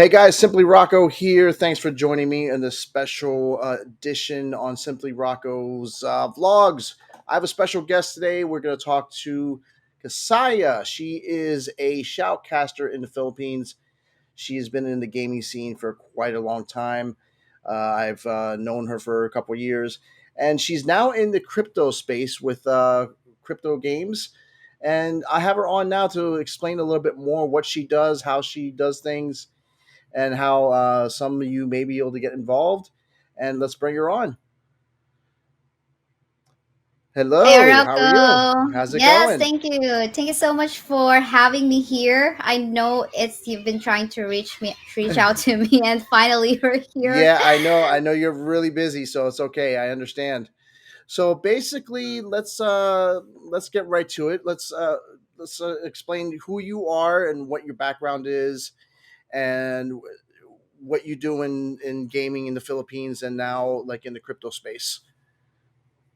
Hey guys, Simply Rocco here. Thanks for joining me in this special edition on Simply Rocco's vlogs. I have a special guest today. We're going to talk to Kaisaya. She is a shoutcaster in the Philippines. She has been in the gaming scene for quite a long time. I've known her for a couple of years, and she's now in the crypto space with crypto games. And I have her on now to explain a little bit more what she does, how she does things, and how some of you may be able to get involved. And let's bring her on. Hey, Hello, how are you? Rocco. How's it Yes, going? thank you. Thank you so much for having me here. I know it's you've been trying to reach out to me, and finally you're here. Yeah, I know. I know you're really busy, so it's okay. I understand. So basically, let's get right to it. Let's explain who you are and what your background is, and what you do in gaming in the Philippines and now like in the crypto space.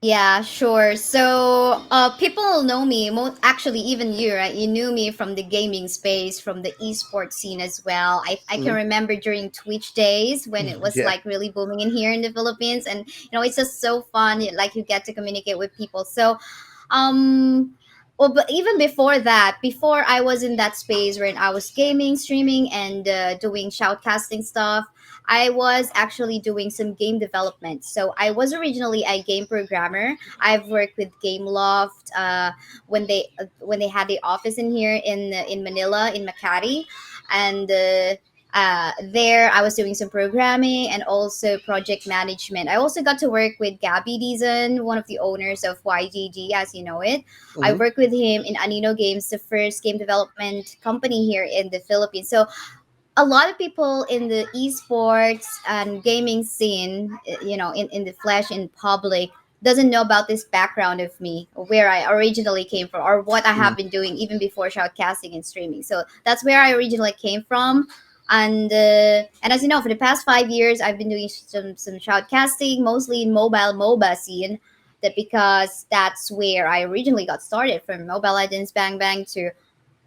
Yeah, sure. So, people know me. Actually, even you, right? You knew me from the gaming space, from the esports scene as well. I can Hmm. remember during Twitch days when it was Yeah. like really booming in here in the Philippines, and it's just so fun. Like you get to communicate with people. So, um, well, but even before that, before I was in that space where I was gaming, streaming, and doing shoutcasting stuff. I was actually doing some game development. So I was originally a game programmer. I've worked with Gameloft when they had the office in here in Manila in Makati, and there I was doing some programming and also project management. I also got to work with Gabby Dizon, one of the owners of YGG, as you know it. I Hmm. worked with him in Anino Games, the first game development company here in the Philippines. So a lot of people in the esports and gaming scene, in the flesh in public, doesn't know about this background of me, where I originally came from, or what I have been doing even before shoutcasting and streaming. So that's where I originally came from. And as you know, for the past 5 years, I've been doing some shoutcasting, mostly in mobile MOBA scene. That because that's where I originally got started, from Mobile Legends Bang Bang to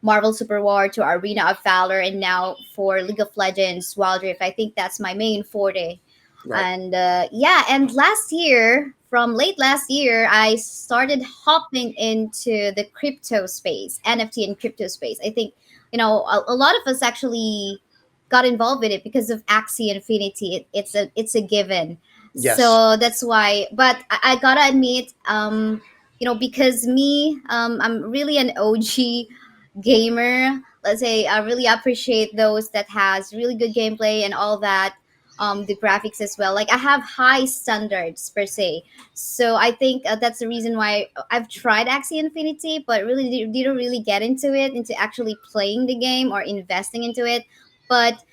Marvel Super War to Arena of Valor, and now for League of Legends Wild Rift. I think that's my main forte. Right. And yeah, and last year, from late last year, I started hopping into the crypto space, NFT and crypto space. I think, a lot of us actually got involved with it because of Axie Infinity. It's a given. Yes. So that's why. But I gotta admit, because I'm really an OG gamer. Let's say I really appreciate those that has really good gameplay and all that. The graphics as well. Like I have high standards per se, so I think that's the reason why I've tried Axie Infinity, but really didn't really get into it, into actually playing the game or investing into it. But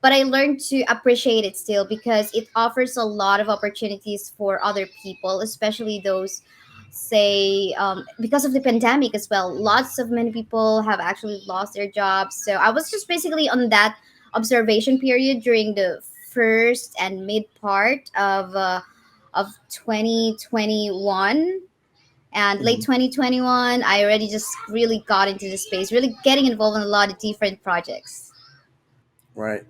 I learned to appreciate it still because it offers a lot of opportunities for other people, especially those, say, because of the pandemic as well. Lots of many people have actually lost their jobs. So I was just basically on that observation period during the first and mid part of 2021 and late Hmm. 2021. I already just really got into the space, really getting involved in a lot of different projects. Right.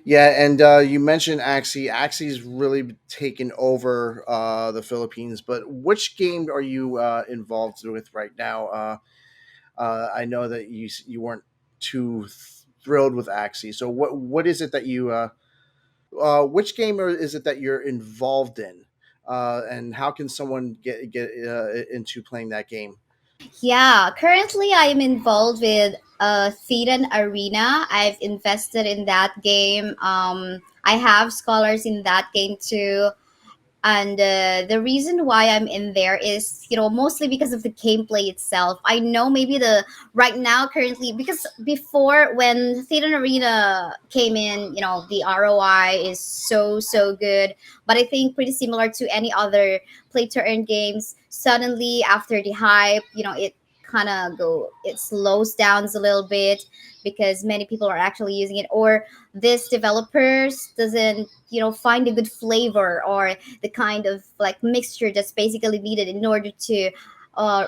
Yeah, and you mentioned Axie. Axie's really taken over the Philippines, but which game are you involved with right now? I know that you weren't too thrilled with Axie. So what is it that which game is it that you're involved in, and how can someone get into playing that game? Yeah, currently I am involved with Thetan Arena. I've invested in that game. I have scholars in that game too. And the reason why I'm in there is, mostly because of the gameplay itself. I know maybe the right now currently, because before when Thetan Arena came in, the ROI is so good. But I think pretty similar to any other play to earn games. Suddenly after the hype, it slows down a little bit because many people are actually using it, or this developers doesn't find a good flavor or the kind of like mixture that's basically needed in order to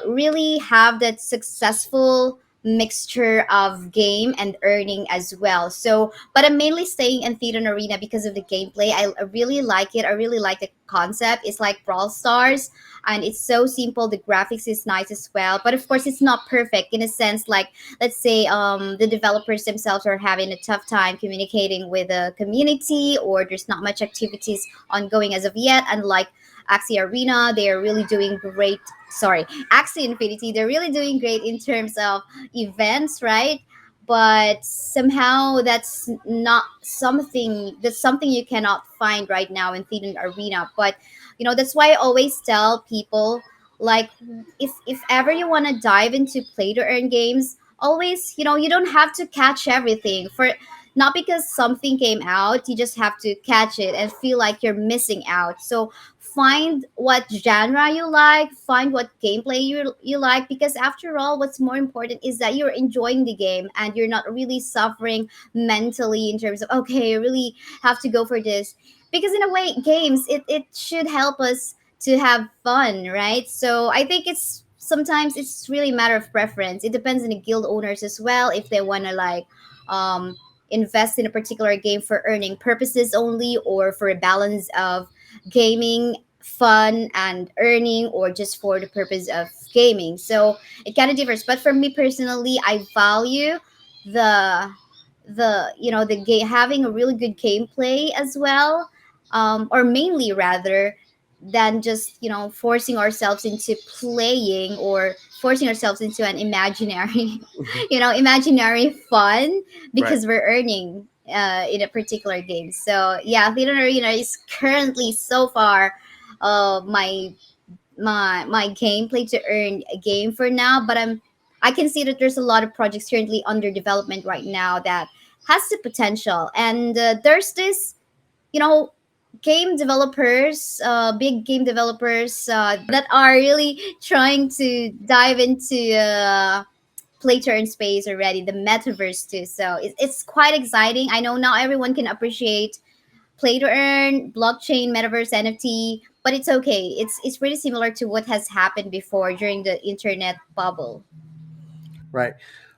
really have that successful mixture of game and earning as well. So, but I'm mainly staying in Theater and Arena because of the gameplay. I really like it. I really like the concept. It's like Brawl Stars, and it's so simple. The graphics is nice as well, but of course, it's not perfect in a sense. Like, let's say, the developers themselves are having a tough time communicating with the community, or there's not much activities ongoing as of yet. Unlike Axie Arena, they are really doing great. Sorry, Axie Infinity, they're really doing great in terms of events, right? But somehow that's something you cannot find right now in Theater Arena. But that's why I always tell people, like, if ever you want to dive into play to earn games, always, you don't have to catch everything. For not because something came out, you just have to catch it and feel like you're missing out. So find what genre you like, find what gameplay you like, because after all, what's more important is that you're enjoying the game and you're not really suffering mentally in terms of, okay, I really have to go for this. Because in a way, games, it should help us to have fun, right? So I think it's sometimes it's really a matter of preference. It depends on the guild owners as well, if they want to like um invest in a particular game for earning purposes only, or for a balance of gaming, fun, and earning, or just for the purpose of gaming. So it kind of differs. But for me personally, I value the the game, having a really good gameplay as well, or mainly rather than just forcing ourselves into playing, or forcing ourselves into an imaginary imaginary fun Right. because we're earning in a particular game. So yeah, Theater Arena is currently so far my gameplay to earn a game for now. But I can see that there's a lot of projects currently under development right now that has the potential. And there's this, you know, game developers, big game developers that are really trying to dive into play to earn space already, the metaverse too. So it's quite exciting. I know not everyone can appreciate play to earn, blockchain, metaverse, NFT, but it's okay. It's pretty similar to what has happened before during the internet bubble. Right.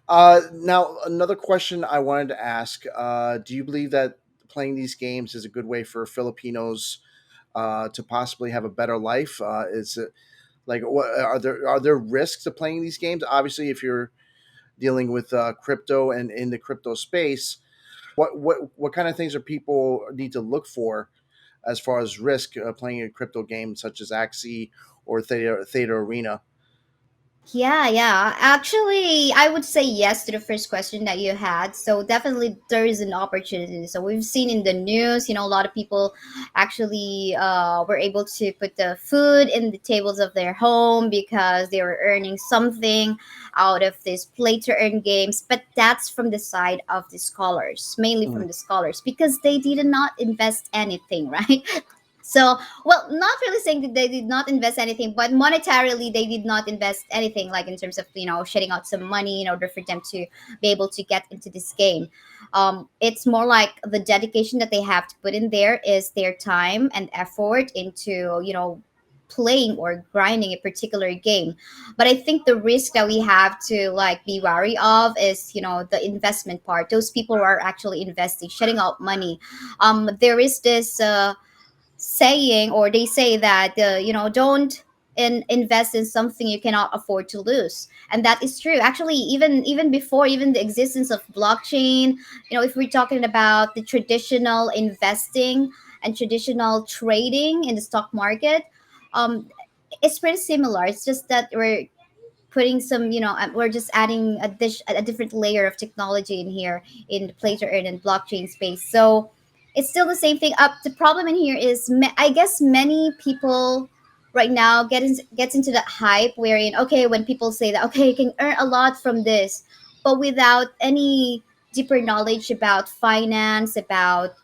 Now, another question I wanted to ask: do you believe that playing these games is a good way for Filipinos to possibly have a better life? Is it like what are there risks to playing these games? Obviously, if you're dealing with crypto and in the crypto space, what kind of things are people need to look for as far as risk playing a crypto game such as Axie or Theta Arena? Yeah, yeah. Actually, I would say yes to the first question that you had. So definitely there is an opportunity. So we've seen in the news, a lot of people actually were able to put the food in the tables of their home because they were earning something out of this play to earn games. But that's from the side of the scholars, mainly Mm, from the scholars, because they did not invest anything, right? So, well, not really saying that they did not invest anything, but monetarily they did not invest anything, like in terms of shedding out some money in order for them to be able to get into this game. It's more like the dedication that they have to put in there is their time and effort into playing or grinding a particular game. But I think the risk that we have to like be wary of is the investment part. Those people who are actually investing, shedding out money. There is this. Saying, or they say that don't invest in something you cannot afford to lose, and that is true. Actually, even before even the existence of blockchain, if we're talking about the traditional investing and traditional trading in the stock market, um it's pretty similar. It's just that we're putting some we're just adding a different layer of technology in here in the play to earn and blockchain space. So it's still the same thing. Up the problem in here is I guess many people right now gets into that hype wherein, okay, when people say that, okay, you can earn a lot from this, but without any deeper knowledge about finance, about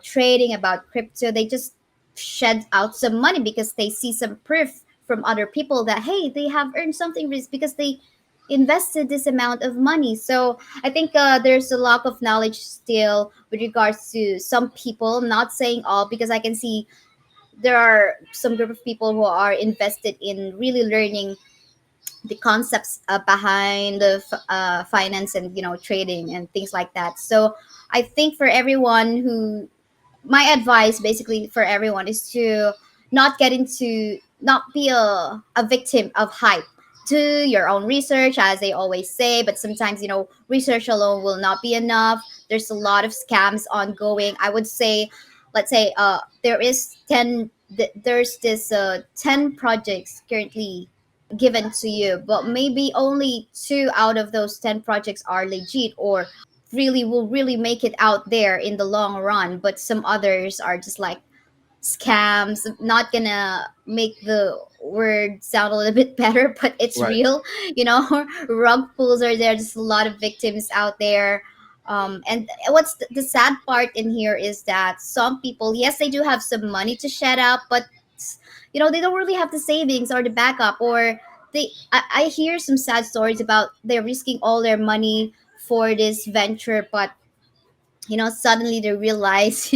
trading, about crypto, they just shed out some money because they see some proof from other people that, hey, they have earned something because they invested this amount of money. So I think there's a lack of knowledge still with regards to some people, not saying all, because I can see there are some group of people who are invested in really learning the concepts behind the finance and trading and things like that. So I think for everyone who my advice basically for everyone is to not be a victim of hype. Do your own research, as they always say, but sometimes research alone will not be enough. There's a lot of scams ongoing. I would say, let's say there's this 10 projects currently given to you, but maybe only two out of those 10 projects are legit or really will really make it out there in the long run, but some others are just like scams. Not gonna make the word sound a little bit better, but it's Right. real. Rug pulls are there, just a lot of victims out there. And what's the sad part in here is that some people, yes, they do have some money to shed up, but they don't really have the savings or the backup, or I hear some sad stories about they're risking all their money for this venture, but suddenly they realize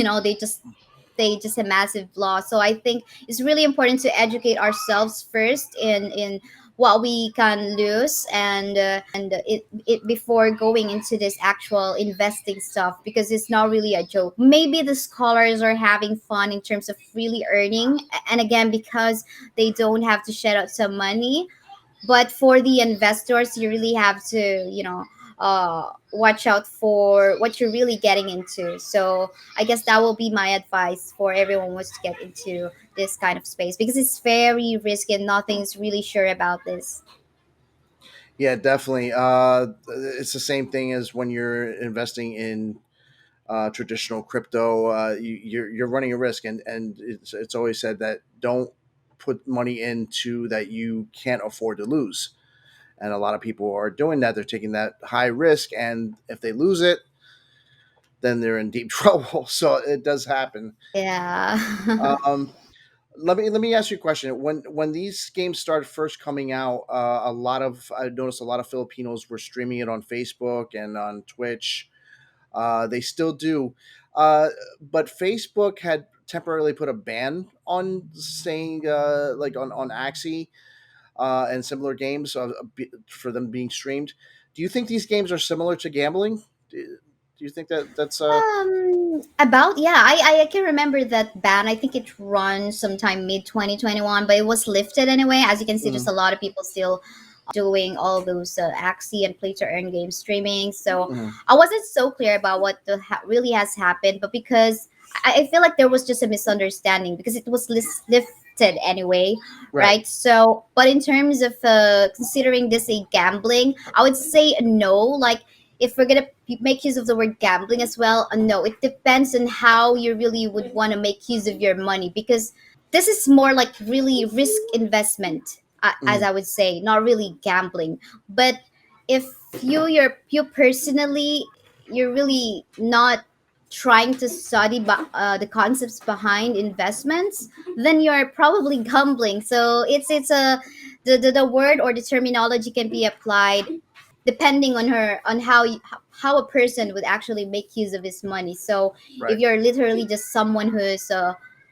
they just a massive loss. So I think it's really important to educate ourselves first in what we can lose, and it before going into this actual investing stuff, because it's not really a joke. Maybe the scholars are having fun in terms of really earning, and again, because they don't have to shed out some money. But for the investors, you really have to watch out for what you're really getting into. So I guess that will be my advice for everyone who wants to get into this kind of space, because it's very risky and nothing's really sure about this. Yeah, definitely. It's the same thing as when you're investing in traditional crypto. You're running a risk, and it's always said that don't put money into that you can't afford to lose. And a lot of people are doing that. They're taking that high risk, and if they lose it, then they're in deep trouble. So it does happen. Yeah. Um, let me ask you a question. When these games started first coming out, I noticed a lot of Filipinos were streaming it on Facebook and on Twitch. They still do, but Facebook had temporarily put a ban on saying like on Axie and similar games for them being streamed. Do you think these games are similar to gambling? Do you think that that's About, yeah, I can remember that ban. I think it runs sometime mid 2021, but it was lifted anyway. As you can see, just mm, a lot of people still doing all those Axie and play to earn game streaming. So mm, I wasn't so clear about what really has happened, but because I feel like there was just a misunderstanding because it was lifted anyway, right? right? So, but in terms of considering this a gambling, I would say no. Like, if we're gonna make use of the word gambling as well, no, it depends on how you really would want to make use of your money, because this is more like really risk investment, as Mm, I would say, not really gambling. But if you personally, you're really not trying to study the concepts behind investments, then you're probably gambling. So it's a the word or the terminology can be applied depending on how a person would actually make use of his money. So if right. you're literally just someone who's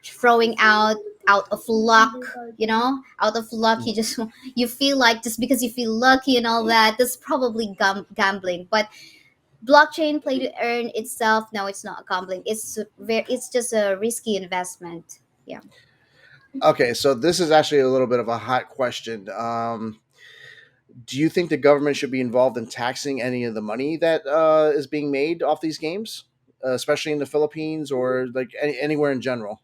throwing out of luck, out of luck, Mm. you feel like just because you feel lucky and all that, that's probably gambling. But blockchain play to earn itself, no, it's not gambling. It's just a risky investment. Yeah. Okay, so this is actually a little bit of a hot question. Do you think the government should be involved in taxing any of the money that is being made off these games, especially in the Philippines or like anywhere in general?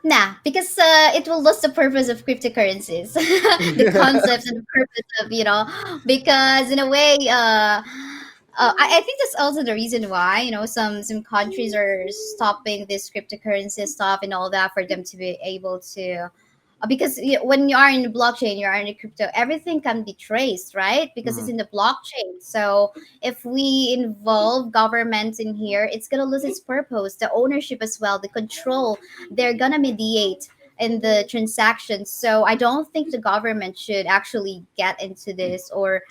Nah, because it will lose the purpose of cryptocurrencies, the concepts and the purpose of, because in a way, I think that's also the reason why, some countries are stopping this cryptocurrency stuff and all that for them to be able to, because when you are in the blockchain, you are in the crypto, everything can be traced, right? Because it's Mhm. in the blockchain. So if we involve governments in here, it's gonna lose its purpose, the ownership as well, the control. They're gonna mediate in the transactions. So I don't think the government should actually get into this or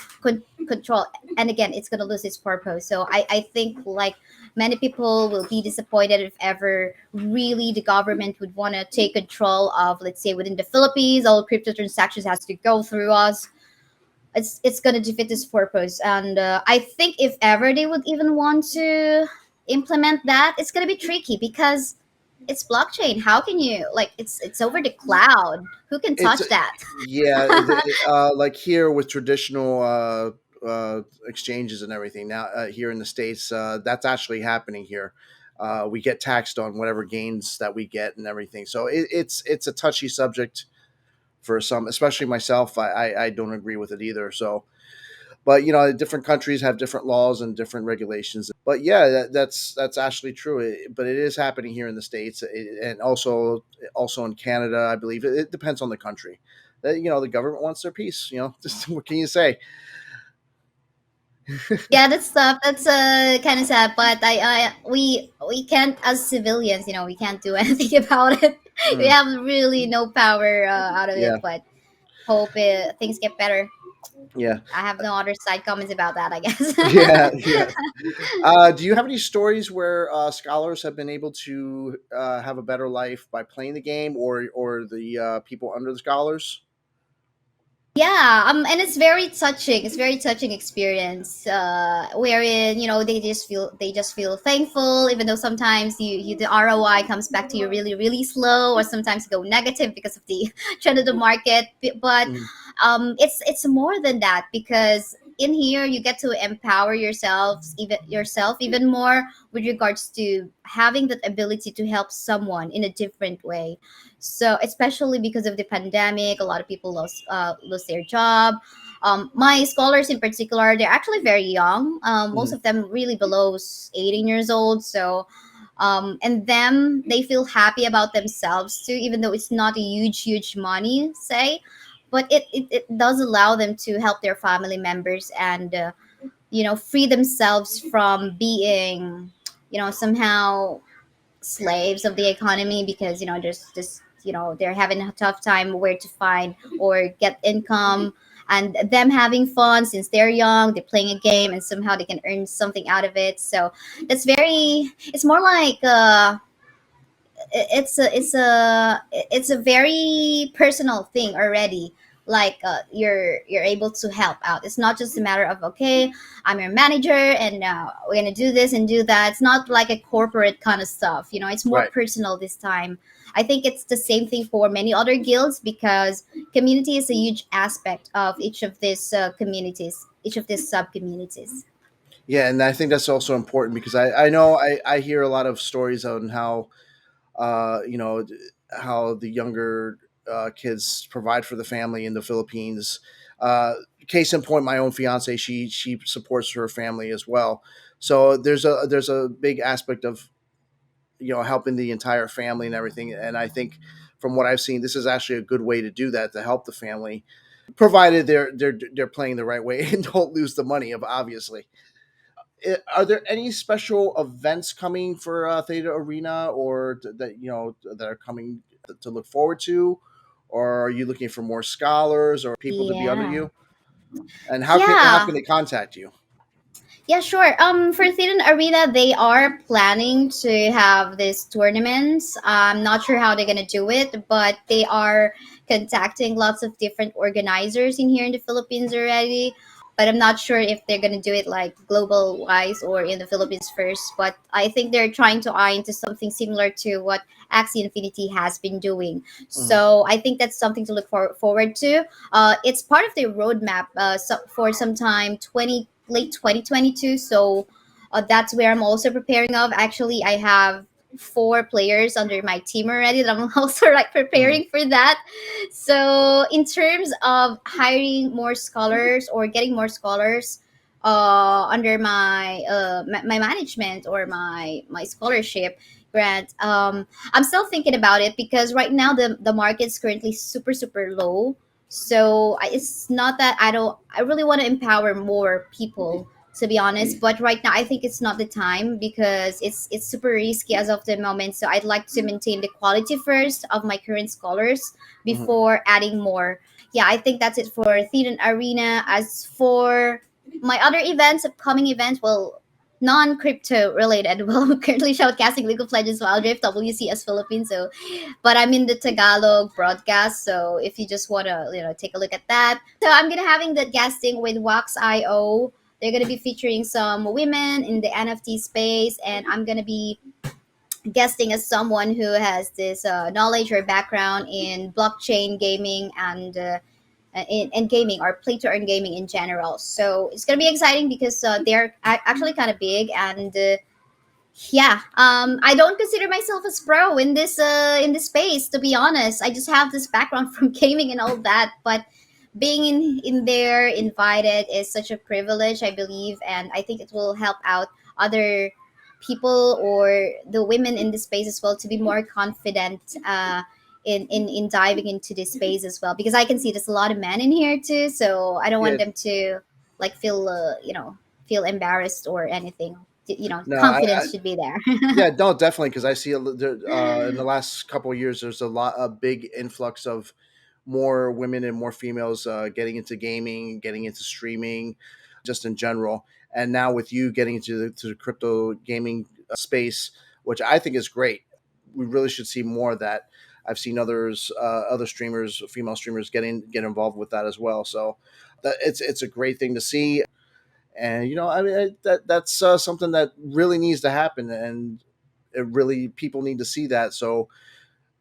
control. And again, it's gonna lose its purpose. So I think like many people will be disappointed if ever really the government would want to take control of, let's say, within the Philippines, all crypto transactions has to go through us. It's going to defeat this purpose. And I think if ever they would even want to implement that, it's going to be tricky because it's blockchain. How can you, like, it's over the cloud? Who can It's touch that? yeah, like here with traditional exchanges and everything. Now here in the states, that's actually happening here. We get taxed on whatever gains that we get and everything. So it's a touchy subject for some, especially myself. I don't agree with it either. So, but different countries have different laws and different regulations. But yeah, that's actually true. But it is happening here in the states, and also in Canada, I believe. It depends on the country. The government wants their piece. Just what can you say? Yeah, that's tough. That's kind of sad, but we can't, as civilians, we can't do anything about it. We Mm, have really no power out of yeah, it, but hope things get better. yeah, I have no other side comments about that, I guess. yeah, yeah. Do you have any stories where scholars have been able to have a better life by playing the game, or the people under the scholars? Yeah, and it's very touching. It's very touching experience, wherein they just feel thankful, even though sometimes the ROI comes back to you really really slow, or sometimes go negative because of the trend of the market. But Mm, it's more than that, because in here you get to empower yourself even more with regards to having that ability to help someone in a different way. So especially because of the pandemic, a lot of people lost their job. My scholars in particular, they're actually very young. Most mhm. of them really below 18 years old. So and them, they feel happy about themselves too, even though it's not a huge money, say, but it does allow them to help their family members and free themselves from being somehow slaves of the economy, because there's just they're having a tough time where to find or get income, and them having fun since they're young, they're playing a game and somehow they can earn something out of it. So it's more like it's a very personal thing already. Like you're able to help out. It's not just a matter of, okay, I'm your manager and we're gonna do this and do that. It's not like a corporate kind of stuff. It's more Right. personal this time. I think it's the same thing for many other guilds, because community is a huge aspect of each of these communities, each of these sub communities. Yeah, and I think that's also important because I know I hear a lot of stories on how uh, you know how the younger kids provide for the family in the Philippines. Uh, Case in point, my own fiance, she supports her family as well. So there's a big aspect of helping the entire family and everything. And I think from what I've seen, this is actually a good way to do that, to help the family, provided they're playing the right way and don't lose the money. Obviously, are there any special events coming for Theta Arena, or that that are coming to look forward to, or are you looking for more scholars or people to be under Yeah. you? And how Yeah. can they contact you? Yeah, sure. For Thetan Arena, they are planning to have these tournaments. I'm not sure how they're gonna do it, but they are contacting lots of different organizers in here in the Philippines already. But I'm not sure if they're gonna do it like global wise or in the Philippines first. But I think they're trying to eye into something similar to what Axie Infinity has been doing. Mhm, So I think that's something to look forward to. It's part of the roadmap for some time, late 2022. So that's where I'm also preparing of. Actually, I have 4 players under my team already that I'm also like mhm, preparing for that. So in terms of hiring more scholars or getting more scholars under my management or my scholarship grant, I'm still thinking about it, because right now the market's currently super super low. So it's not that I really want to empower more people, to be honest, but right now I think it's not the time, because it's super risky as of the moment. So I'd like to maintain the quality first of my current scholars mhm. before adding more. Yeah, I think that's it for Thetan Arena. As for my other events, upcoming events, well, non-crypto related. Well, I'm currently shoutcasting League of Legends Wild Rift WCS Philippines. So, but I'm in the Tagalog broadcast. So if you just want to, take a look at that. So I'm gonna having the guesting with Wax.io. They're gonna be featuring some women in the NFT space, and I'm gonna be guesting as someone who has this knowledge or background in blockchain gaming and in gaming or play to earn gaming in general. So it's gonna be exciting because they're actually kind of big and yeah, I don't consider myself as pro in this space. To be honest, I just have this background from gaming and all that. But being in there invited is such a privilege, I believe, and I think it will help out other people or the women in this space as well to be more confident in diving into this space as well. Because I can see there's a lot of men in here too, so I don't Yeah, want them to like feel feel embarrassed or anything. no, Confidence should be there. yeah, no, definitely, because I see in the last couple of years, there's a big influx of more women and more females getting into gaming, getting into streaming, just in general. And now with you getting into the crypto gaming space, which I think is great, we really should see more of that. I've seen other streamers, female streamers, get involved with that as well. So it's a great thing to see. And I mean, that's something that really needs to happen, and it really people need to see that, so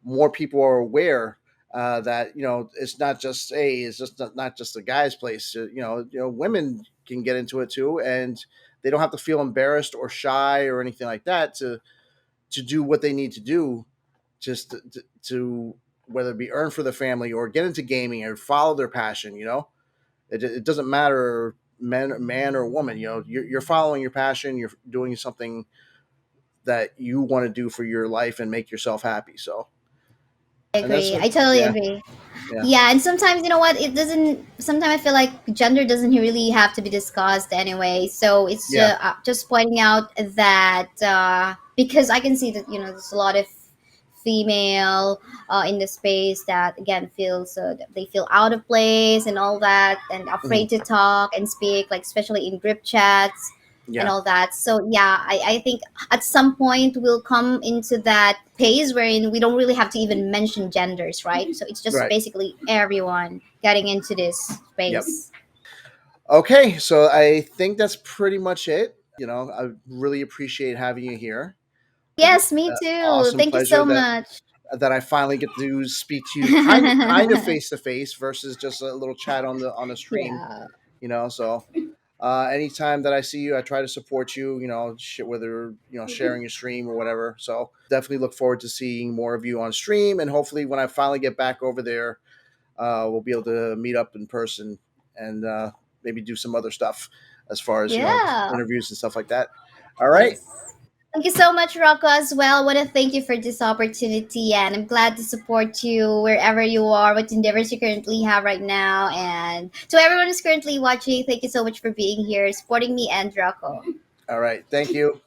more people are aware that it's not just it's just not just a guy's place. Women can get into it too, and they don't have to feel embarrassed or shy or anything like that to do what they need to do, just to whether it be earn for the family or get into gaming or follow their passion. It doesn't matter man or woman. You're following your passion. You're doing something that you want to do for your life and make yourself happy. So, I and that's agree. I totally yeah, agree. yeah, Yeah, and sometimes you know what? It doesn't. Sometimes I feel like gender doesn't really have to be discussed anyway. So it's yeah, just pointing out that because I can see that there's a lot of female in the space that again feels that they feel out of place and all that and mhm, afraid to talk and speak, like especially in group chats and yeah, all that. So yeah, I think at some point we'll come into that phase wherein we don't really have to even mention genders, right? So it's just right, basically everyone getting into this yep. space. Okay, so I think that's pretty much it. I really appreciate having you here. It's Yes, me an too. awesome Thank you pleasure so that much. I finally get to speak to you kind of face to face versus just a little chat on the stream. Yeah. So anytime that I see you, I try to support you. Whether sharing your stream or whatever. So definitely look forward to seeing more of you on stream, and hopefully when I finally get back over there, we'll be able to meet up in person and maybe do some other stuff as far as Yeah. interviews and stuff like that. All right. Yes. Thank you so much, Rocco, as well. I want to thank you for this opportunity, and I'm glad to support you wherever you are, what endeavors you currently have right now. And to everyone who's currently watching, thank you so much for being here, supporting me and Rocco. All right. Thank you.